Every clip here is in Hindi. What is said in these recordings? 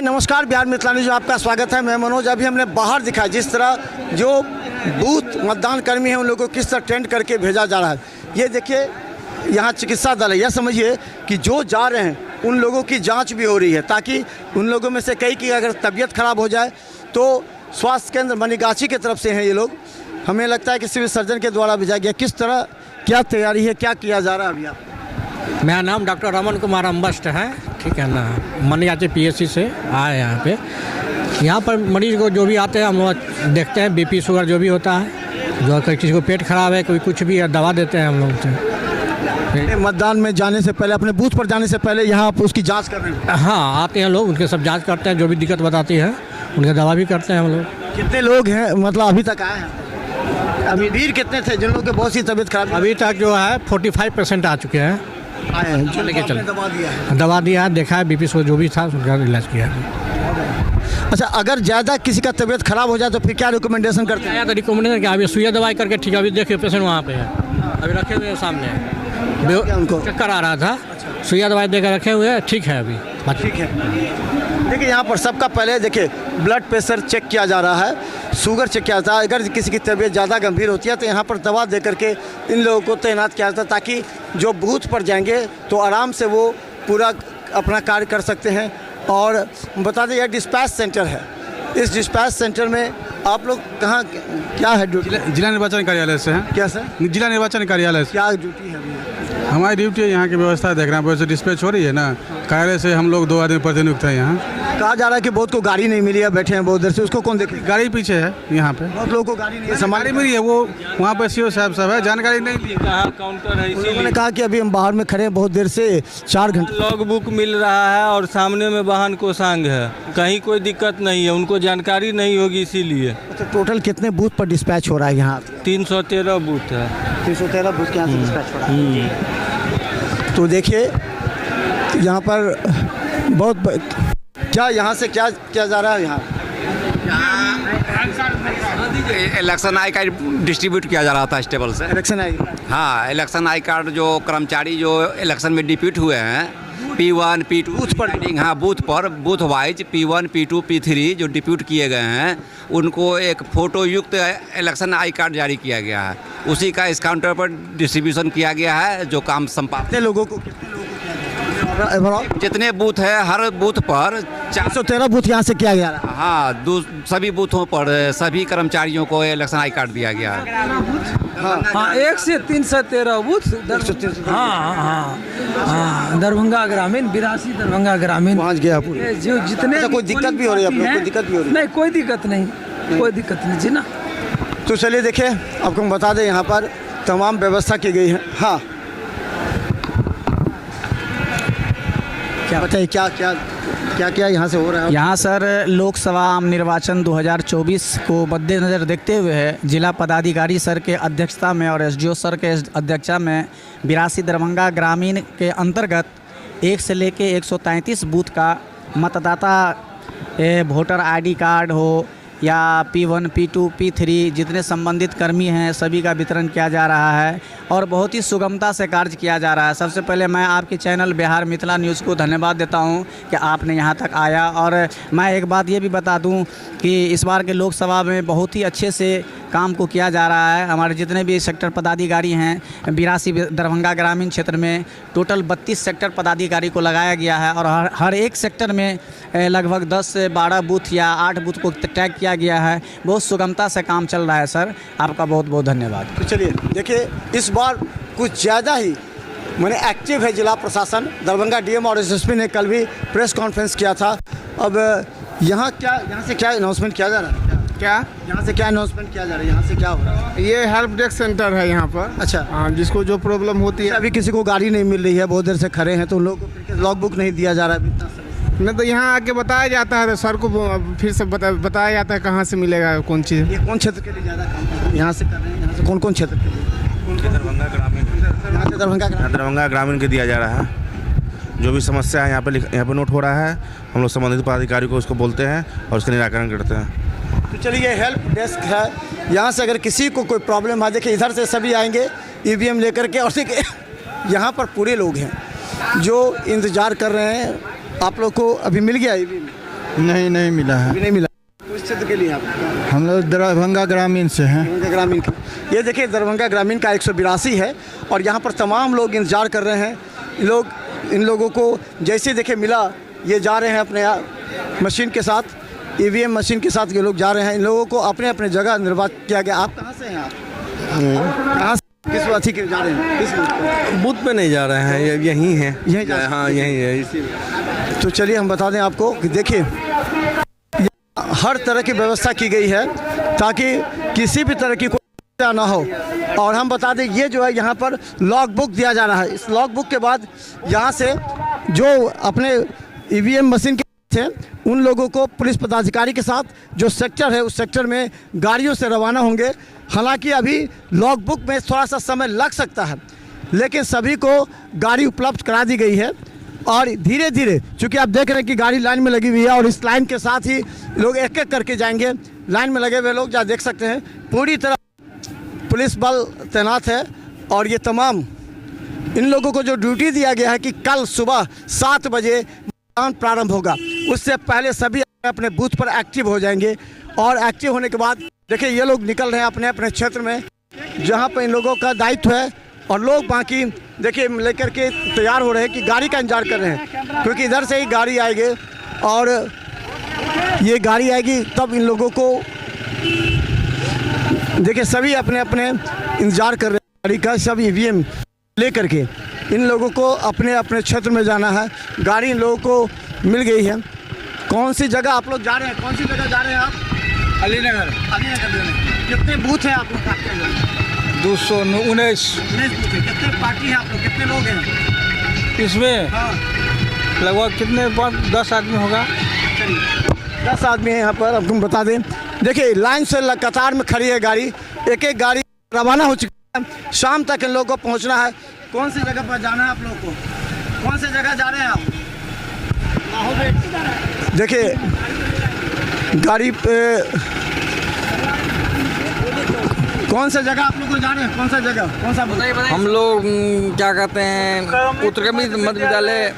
नमस्कार, बिहार मिथिलानी में आपका स्वागत है। मैं मनोज। अभी हमने बाहर दिखाया जिस तरह जो बूथ मतदान कर्मी हैं उन लोगों को किस तरह टेंट करके भेजा जा रहा है। ये देखिए, यहाँ चिकित्सा दल है। यह समझिए कि जो जा रहे हैं उन लोगों की जांच भी हो रही है, ताकि उन लोगों में से कई की अगर तबीयत खराब हो जाए तो स्वास्थ्य केंद्र मनीगाछी की तरफ से हैं ये लोग। हमें लगता है कि सिविल सर्जन के द्वारा भेजा गया। किस तरह क्या तैयारी है, क्या किया जा रहा है अभी? आप मेरा नाम डॉक्टर रमन कुमार अम्बस्ट है, ठीक है ना। मनीगाछी PSC से आए यहाँ पे। यहाँ पर मरीज को जो भी आते हैं हम लोग देखते हैं, BP शुगर जो भी होता है, जो अगर किसी को पेट खराब है, कोई कुछ भी है, दवा देते हैं हम लोग से। मतदान में जाने से पहले, अपने बूथ पर जाने से पहले यहाँ आप उसकी जाँच कर रहे हैं? हाँ, आते हैं लोग, उनके सब जाँच करते हैं, जो भी दिक्कत बताती है उनके दवा भी करते हैं हम लोग। कितने लोग हैं मतलब अभी तक आए हैं? अभी भीड़ कितने थे जिन लोगों की बहुत सी तबीयत खराब? अभी तक जो है 45% आ चुके हैं, आए हैं जो लेके चले। दवा दिया है, देखा है, BP शुगर जो भी था उनका इलाज किया है। अच्छा, अगर ज़्यादा किसी का तबीयत खराब हो जाए तो फिर क्या रिकमेंडेशन करते हैं? तो रिकमेंडेशन क्या, अभी सुइया दवाई करके ठीक है। अभी देखिए पेशेंट वहाँ पे है, अभी रखे हुए हैं सामने, उनको चक्कर आ रहा था, सुइया दवाई देकर रखे हुए हैं, ठीक है अभी। ठीक है। देखिए यहाँ पर सबका पहले देखिए ब्लड प्रेशर चेक किया जा रहा है, शुगर चेक किया जाता है। अगर किसी की तबीयत ज़्यादा गंभीर होती है तो यहाँ पर दवा दे करके इन लोगों को तैनात किया जाता है, ताकि जो बूथ पर जाएंगे तो आराम से वो पूरा अपना कार्य कर सकते हैं। और बता दें, यह डिस्पैच सेंटर है। इस डिस्पैच सेंटर में आप लोग कहाँ क्या है ड्यूटी? जिला निर्वाचन कार्यालय से हैं। क्या सर? जिला निर्वाचन कार्यालय से क्या ड्यूटी है अभी? हमारी ड्यूटी है यहाँ की व्यवस्था देखना। वैसे डिस्पैच हो रही है ना, कार्यालय से हम लोग 2 आदमी प्रतिनियुक्त हैं यहाँ। कहा जा रहा है कि बहुत को गाड़ी नहीं मिली है, बैठे हैं बहुत देर से, उसको कौन देखे? गाड़ी पीछे है यहाँ पे, बहुत लोगों को गाड़ी नहीं है, गाड़ी मिली है, वो वहाँ पे CO साहब सब है, जानकारी नहीं ली। काउंटर है, उन्होंने कहा कि अभी हम बाहर में खड़े हैं बहुत देर से, 4 घंटे। लॉग बुक मिल रहा है और सामने में वाहन कोषांग है, कहीं कोई दिक्कत नहीं है, उनको जानकारी नहीं होगी इसीलिए। अच्छा, टोटल कितने बूथ पर डिस्पैच हो रहा है यहाँ? 313 बूथ है। 313 बूथ के यहाँ से डिस्पैच हो रहा है। तो देखिए यहाँ पर बहुत क्या यहाँ से क्या किया जा रहा है? यहाँ इलेक्शन आई कार्ड डिस्ट्रीब्यूट किया जा रहा था स्टेबल से। Election I? हाँ, इलेक्शन आई कार्ड जो कर्मचारी जो इलेक्शन में डिप्यूट हुए हैं, P1 P2 बूथ पर, हाँ बूथ पर, booth wise P1 P2 P3 जो डिप्यूट किए गए हैं, उनको एक फ़ोटो युक्त इलेक्शन आई कार्ड जारी किया गया है। उसी का इस काउंटर पर डिस्ट्रीब्यूशन किया गया है, जो काम संपादित। कितने लोगों को जितने बूथ है, हर बूथ पर 413 बूथ यहाँ से किया गया है। हाँ, सभी बूथों पर सभी कर्मचारियों को इलेक्शन आई कार्ड दिया गया है। हाँ, 1 से 313 बूथ। हाँ, दरभंगा ग्रामीण, 82 दरभंगा ग्रामीण पहुँच गया पूरे। जो जितने अच्छा, कोई दिक्कत भी हो रही है आप लोग? कोई दिक्कत भी हो रही है? नहीं, कोई दिक्कत नहीं, कोई दिक्कत नहीं जी ना। तो चलिए देखिए, आपको हम बता दें यहाँ पर तमाम व्यवस्था की गई है। हाँ, क्या बताइए, क्या क्या क्या क्या यहाँ से हो रहा है? यहाँ सर लोकसभा आम निर्वाचन 2024 को मद्देनज़र देखते हुए जिला पदाधिकारी सर के अध्यक्षता में और SDO सर के अध्यक्षता में 82 दरभंगा ग्रामीण के अंतर्गत 1 से लेके 133 बूथ का मतदाता वोटर ID कार्ड हो या P1 P2 P3 जितने संबंधित कर्मी हैं सभी का वितरण किया जा रहा है और बहुत ही सुगमता से कार्य किया जा रहा है। सबसे पहले मैं आपके चैनल बिहार मिथिला न्यूज़ को धन्यवाद देता हूं कि आपने यहां तक आया। और मैं एक बात ये भी बता दूं कि इस बार के लोकसभा में बहुत ही अच्छे से काम को किया जा रहा है। हमारे जितने भी सेक्टर पदाधिकारी हैं 82 दरभंगा ग्रामीण क्षेत्र में टोटल 32 सेक्टर पदाधिकारी को लगाया गया है और हर एक सेक्टर में लगभग 10 से 12 बूथ या 8 बूथ को टैग किया गया है। बहुत सुगमता से काम चल रहा है सर, आपका बहुत बहुत धन्यवाद। तो चलिए देखिए, इस बार कुछ ज़्यादा ही मैंने एक्टिव है जिला प्रशासन। दरभंगा DM और SSP ने कल भी प्रेस कॉन्फ्रेंस किया था। अब यहाँ से क्या अनाउंसमेंट किया जा रहा है? क्या यहाँ से क्या अनाउंसमेंट किया जा रहा है? यहाँ से क्या हो रहा है? ये हेल्प डेस्क सेंटर है यहाँ पर। अच्छा, हाँ, जिसको जो प्रॉब्लम होती है। अभी किसी को गाड़ी नहीं मिल रही है, बहुत देर से खड़े हैं, तो उन लोगों को लॉग बुक नहीं दिया जा रहा है इतना समय। नहीं तो यहाँ आके बताया जाता है, तो सर को फिर से बताया जाता है कहाँ से मिलेगा कौन चीज़। ये कौन क्षेत्र के लिए ज़्यादा काम कर रहे हैं? यहाँ से कर रहे हैं? यहाँ से कौन कौन क्षेत्र के लिए? दरभंगा ग्रामीण। यहाँ से दरभंगा ग्रामीण के दिया जा रहा है। जो भी समस्या है यहाँ पे नोट हो रहा है, हम लोग संबंधित पदाधिकारी को उसको बोलते हैं और उसका निराकरण करते हैं। तो चलिए, हेल्प डेस्क है यहाँ से। अगर किसी को कोई प्रॉब्लम आ, देखिए इधर से सभी आएंगे EVM लेकर के, और देखिए यहाँ पर पूरे लोग हैं जो इंतज़ार कर रहे हैं। आप लोग को अभी मिल गया EVM? नहीं मिला है। अभी नहीं मिला। किस क्षेत्र के लिए आप? हम लोग दरभंगा ग्रामीण से हैं। दरभंगा ग्रामीण की ये देखिए दरभंगा ग्रामीण का 182 है और यहाँ पर तमाम लोग इंतजार कर रहे हैं। इन लोगों को जैसे देखे मिला ये जा रहे हैं अपने मशीन के साथ, ईवीएम मशीन के साथ ये लोग जा रहे हैं। इन लोगों को अपने अपने जगह निर्वाचित किया गया। आप कहाँ से हैं? आप कहाँ से किस अथी के जा रहे हैं? किस बूथ पे नहीं जा रहे हैं, यहीं हैं। यहीं जा- हाँ यहीं है इसी। तो चलिए हम बता दें आपको कि देखिए हर तरह की व्यवस्था की गई है ताकि किसी भी तरह की कोई ना हो। और हम बता दें ये जो है यहाँ पर लॉग बुक दिया जा रहा है। इस लॉग बुक के बाद यहाँ से जो अपने ईवीएम मशीन के थे उन लोगों को पुलिस पदाधिकारी के साथ जो सेक्टर है उस सेक्टर में गाड़ियों से रवाना होंगे। हालांकि अभी लॉग बुक में थोड़ा सा समय लग सकता है लेकिन सभी को गाड़ी उपलब्ध करा दी गई है। और धीरे धीरे चूँकि आप देख रहे हैं कि गाड़ी लाइन में लगी हुई है और इस लाइन के साथ ही लोग एक एक करके जाएंगे। लाइन में लगे हुए लोग जहाँ देख सकते हैं पूरी तरह पुलिस बल तैनात है। और ये तमाम इन लोगों को जो ड्यूटी दिया गया है कि कल सुबह 7 बजे मतदान प्रारंभ होगा, उससे पहले सभी अपने बूथ पर एक्टिव हो जाएंगे। और एक्टिव होने के बाद देखिए ये लोग निकल रहे हैं अपने अपने क्षेत्र में जहाँ पर इन लोगों का दायित्व है। और लोग बाकी देखिए लेकर के तैयार हो रहे हैं कि गाड़ी का इंतजार कर रहे हैं क्योंकि इधर से ही गाड़ी आएगी और ये गाड़ी आएगी तब इन लोगों को देखिए सभी अपने अपने इंतजार कर रहे हैं गाड़ी का। सब ईवीएम लेकर के इन लोगों को अपने अपने क्षेत्र में जाना है। गाड़ी इन लोगों को मिल गई है। कौन सी जगह आप लोग जा रहे हैं? कौन सी जगह जा रहे हैं आप? अलीनगर। कितने बूथ हैं आप लोग? 219। कितने पार्टी है आप लोग? कितने लोग हैं इसमें? हाँ लगभग कितने 10 आदमी होगा। 10 आदमी हैं यहाँ पर। आपको बता दें देखिए लाइन से कतार में खड़ी है गाड़ी। एक एक गाड़ी रवाना हो चुकी है। शाम तक इन लोगों को पहुँचना है। कौन सी जगह पर जाना है आप लोगों को? कौन सी जगह जा रहे हैं आप? देखिए गाड़ी पे कौन सा जगह आप लोग को जा रहे हैं? कौन सा जगह? कौन सा? हम लोग क्या कहते हैं उत्तरकर्मी मध्य विद्यालय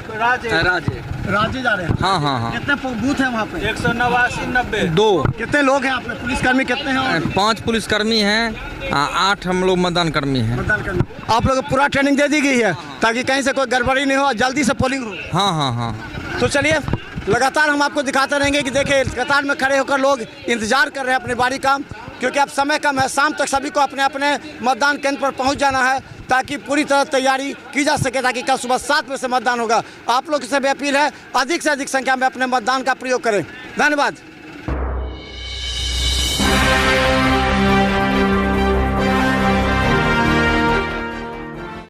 राज्य जा रहे हैं। हाँ। कितने बूथ है वहाँ पे? 189-90 2। कितने लोग हैं आप में? पुलिसकर्मी कितने हैं? 5 पुलिसकर्मी हैं, 8 हम लोग मतदान कर्मी हैं। मतदान करने आप लोग को पूरा ट्रेनिंग दे दी गई है ताकि कहीं से कोई गड़बड़ी नहीं हो, जल्दी से पोलिंग हो। हाँ। तो चलिए लगातार हम आपको दिखाते रहेंगे कि देखिए कतार में खड़े होकर लोग इंतजार कर रहे हैं अपनी बारी का क्योंकि अब समय कम है। शाम तक सभी को अपने अपने मतदान केंद्र पर पहुंच जाना है ताकि पूरी तरह तैयारी की जा सके ताकि कल सुबह 7 बजे से मतदान होगा। आप लोग से भी अपील है अधिक से अधिक संख्या में अपने मतदान का प्रयोग करें। धन्यवाद।